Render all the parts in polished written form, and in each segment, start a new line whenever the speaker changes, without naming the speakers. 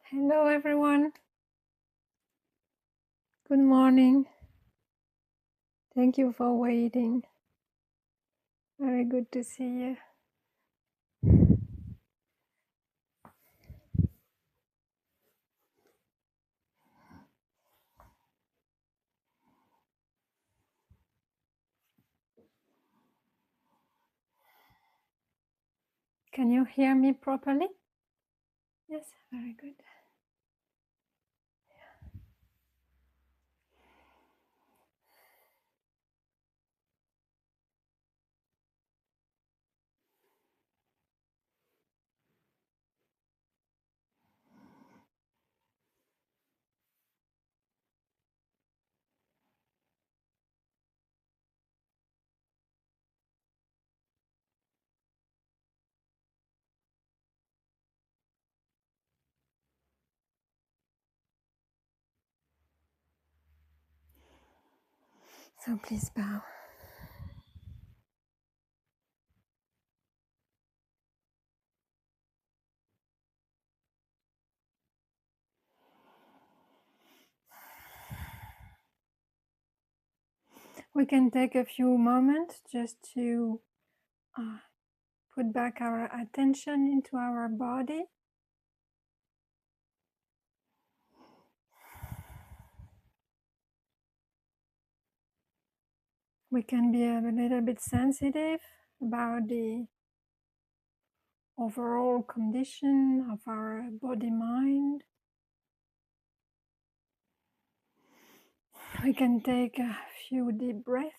Hello, everyone. Good morning. Thank you for waiting. Very good to see you. Can you hear me properly? Yes, very good. So please bow. We can take a few moments just to uh, put back our attention into our body. We can be a little bit sensitive about the overall condition of our body-mind. We can take a few deep breaths.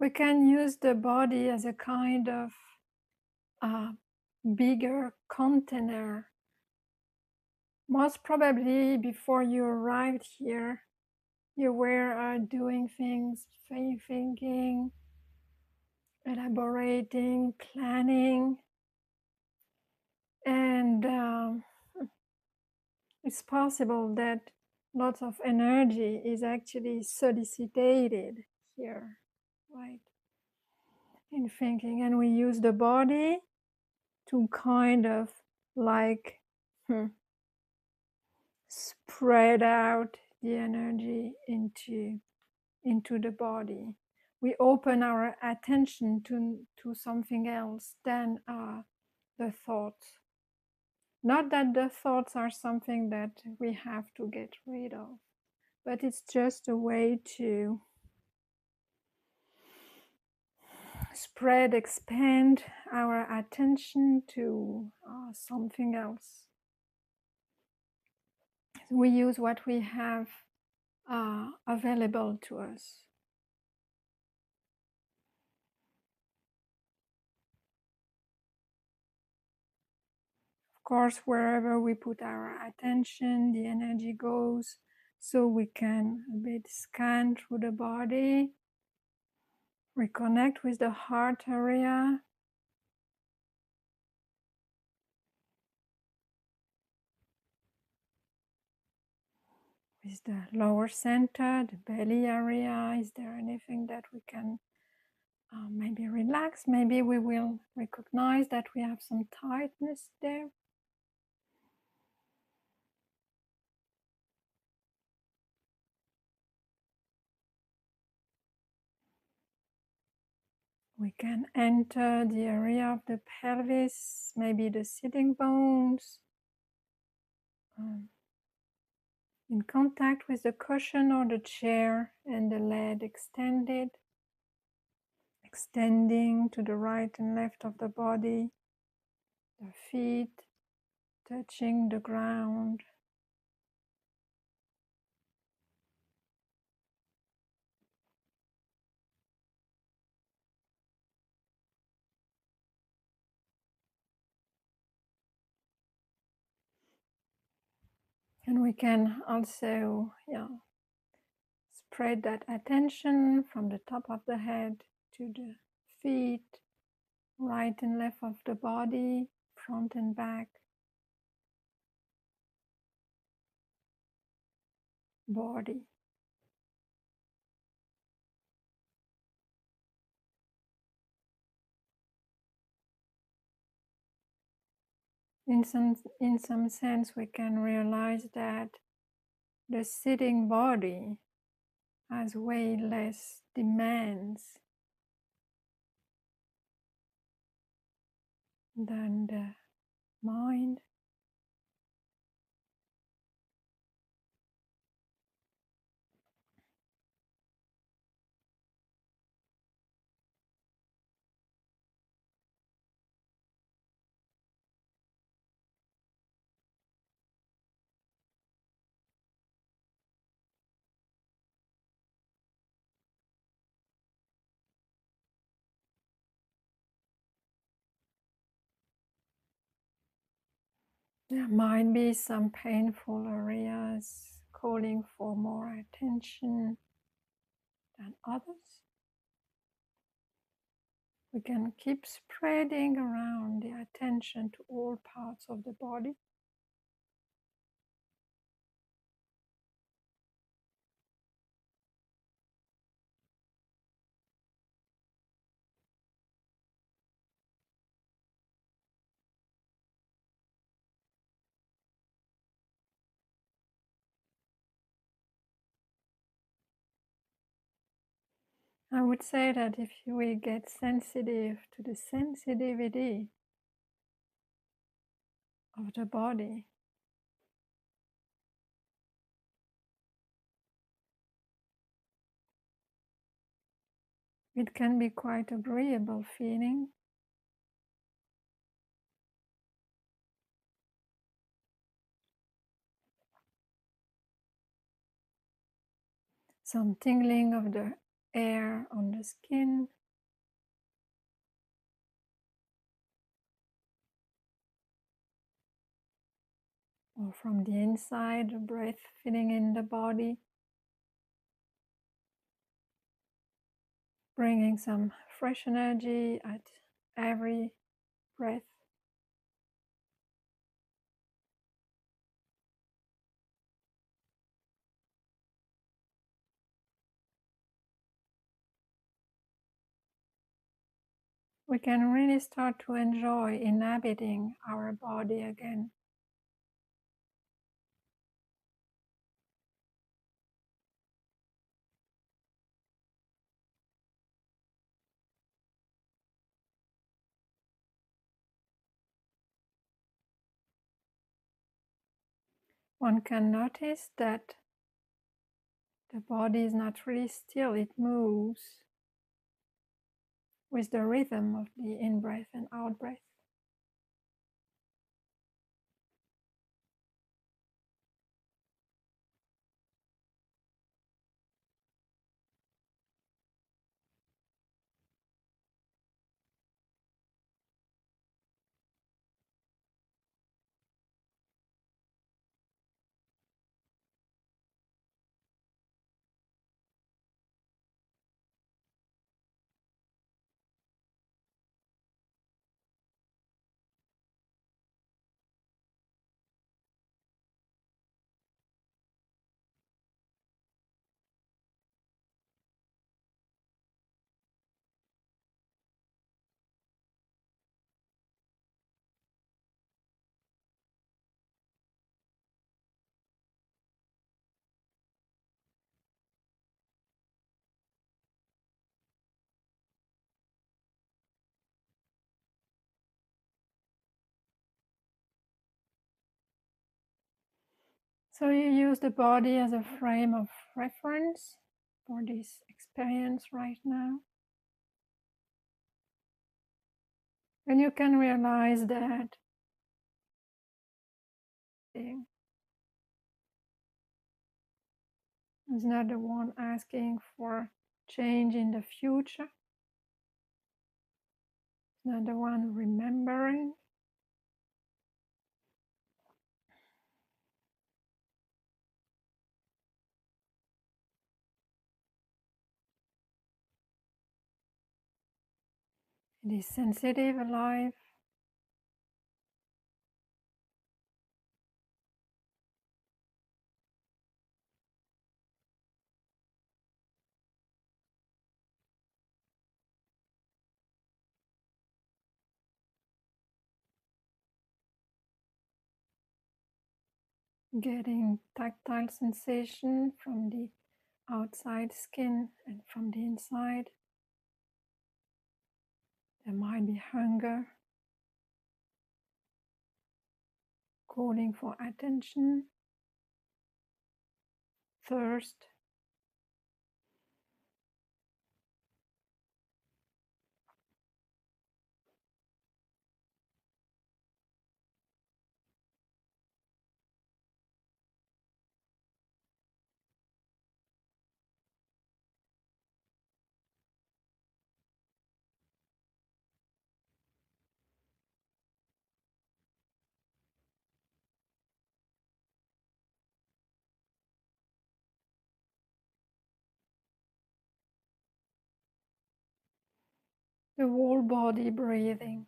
We can use the body as a kind of bigger container. Most probably before you arrived here, you were doing things, thinking, elaborating, planning, and it's possible that lots of energy is actually solicited here, right? In thinking, and we use the body to kind of like spread out the energy into the body. We open our attention to something else than the thoughts. Not that the thoughts are something that we have to get rid of, but it's just a way to spread, expand our attention to something else. We use what we have available to us. Of course, wherever we put our attention, the energy goes, so we can a bit scan through the body, reconnect with the heart area, with the lower center, the belly area. Is there anything that we can maybe relax? Maybe we will recognize that we have some tightness there. We can enter the area of the pelvis, maybe the sitting bones, in contact with the cushion or the chair, and the leg extended, extending to the right and left of the body, the feet touching the ground. And we can also spread that attention from the top of the head to the feet, right and left of the body, front and back, body. In some sense, we can realize that the sitting body has way less demands than the mind. There might be some painful areas calling for more attention than others. We can keep spreading around the attention to all parts of the body. I would say that if we get sensitive to the sensitivity of the body, it can be quite agreeable feeling. Some tingling of the hair on the skin, or from the inside, the breath filling in the body, bringing some fresh energy at every breath. We can really start to enjoy inhabiting our body again. One can notice that the body is not really still, it moves with the rhythm of the in-breath and out-breath. So you use the body as a frame of reference for this experience right now. And you can realize that is not the one asking for change in the future, it's not the one remembering. It is sensitive, alive, getting tactile sensation from the outside skin and from the inside. There might be hunger, calling for attention, thirst. The whole body breathing.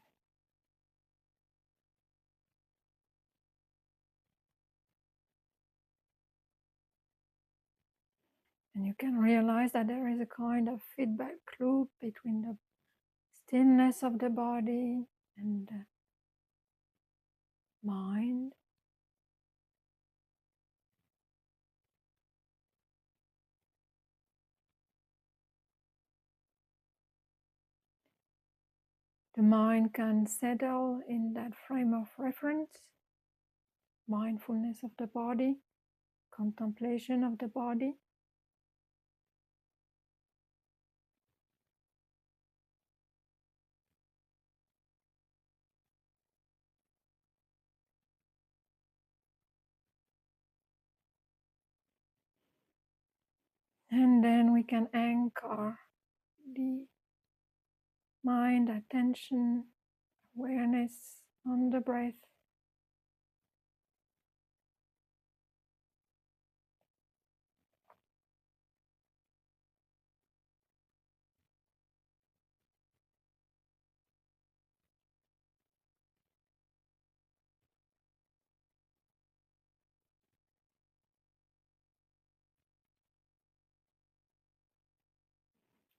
And you can realize that there is a kind of feedback loop between the stillness of the body and the mind. The mind can settle in that frame of reference, mindfulness of the body, contemplation of the body. And then we can anchor the mind, attention, awareness on the breath.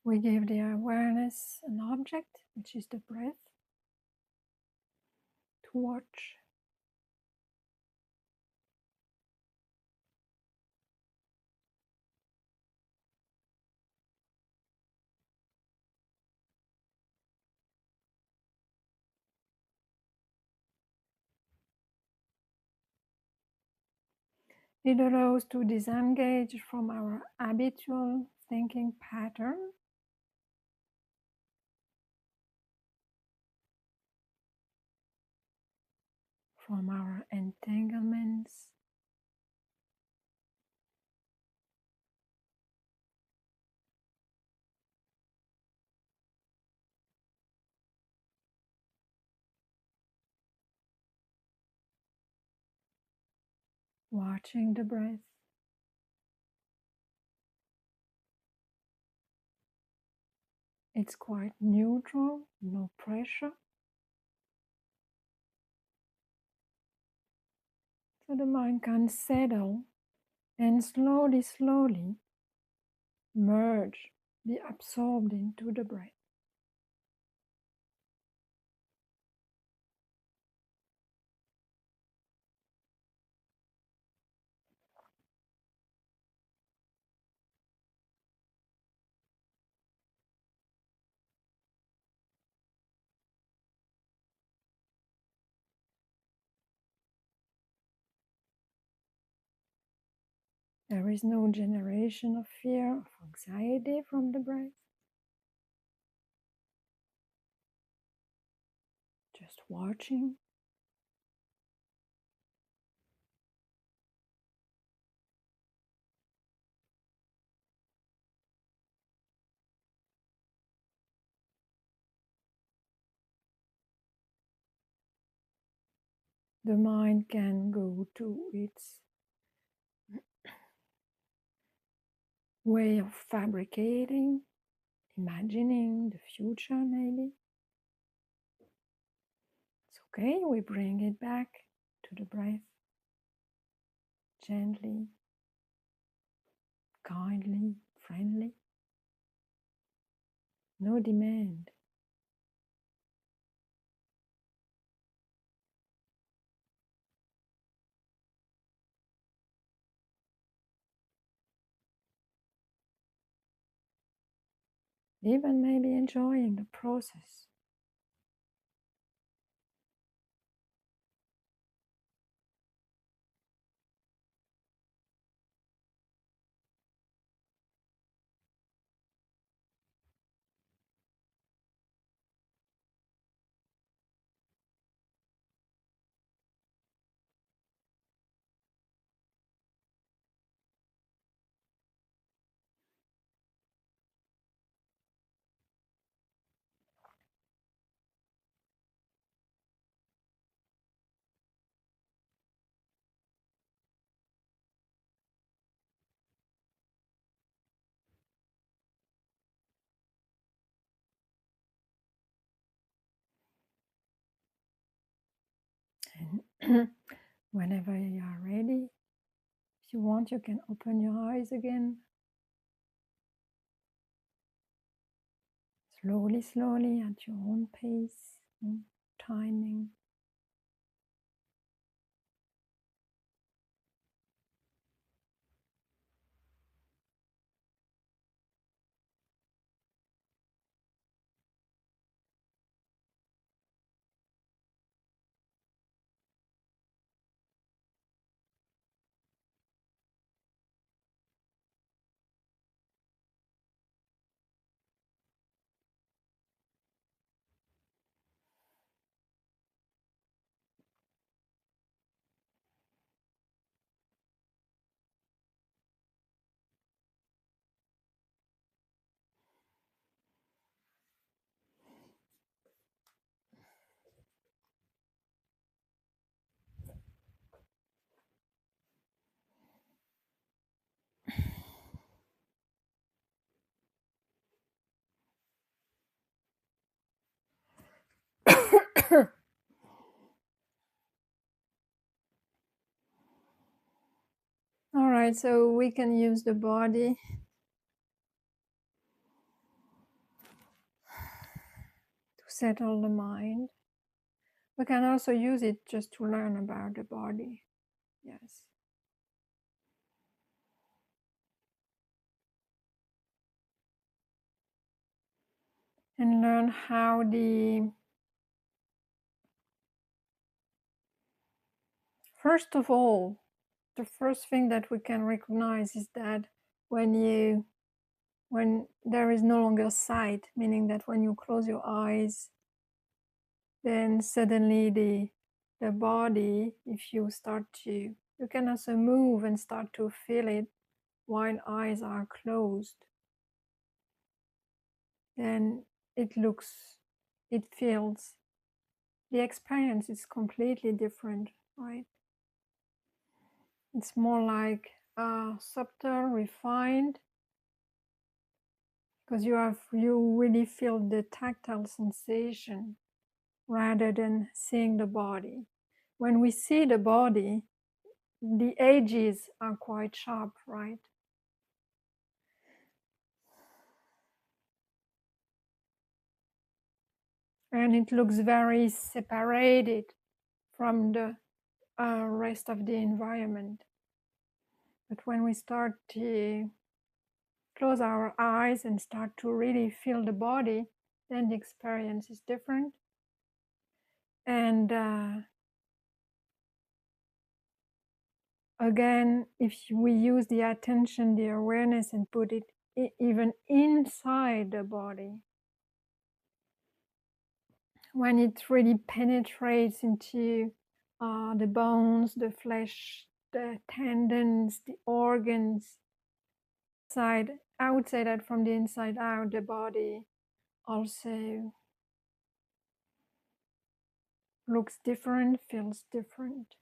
We give the awareness an object, which is the breath, to watch. It allows to disengage from our habitual thinking pattern, from our entanglements, watching the breath. It's quite neutral, no pressure. So the mind can settle and slowly, slowly merge, be absorbed into the breath. There is no generation of fear, of anxiety from the breath. Just watching. The mind can go to its way of fabricating, imagining the future maybe. Okay, we bring it back to the breath, gently, kindly, friendly, no demand. Even maybe enjoying the process. And whenever you are ready, if you want, you can open your eyes again. Slowly, slowly, at your own pace, own timing. All right, so we can use the body to settle the mind. We can also use it just to learn about the body. Yes. And learn how first of all, the first thing that we can recognize is that when there is no longer sight, meaning that when you close your eyes, then suddenly the body, if you start to, you can also move and start to feel it while eyes are closed. Then it feels, the experience is completely different, right? It's more like subtle, refined, because you really feel the tactile sensation rather than seeing the body. When we see the body, the edges are quite sharp, right? And it looks very separated from the rest of the environment. But when we start to close our eyes and start to really feel the body, then the experience is different. And again, if we use the attention, the awareness, and put it even inside the body, when it really penetrates into the bones, the flesh, the tendons, the organs, I would say that from the inside out, the body also looks different, feels different.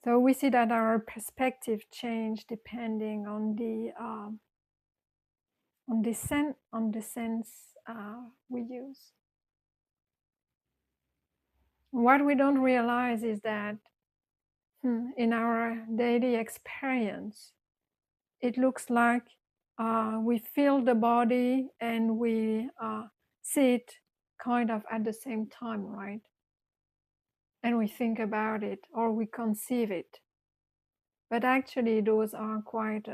So we see that our perspective change depending on the sense we use. What we don't realize is that in our daily experience, it looks like we feel the body and we see it kind of at the same time, right? And we think about it or we conceive it. But actually, those are quite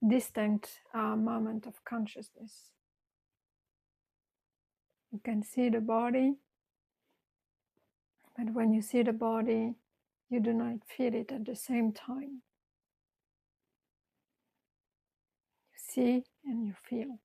distinct moment of consciousness. You can see the body, but when you see the body, you do not feel it at the same time. You see and you feel.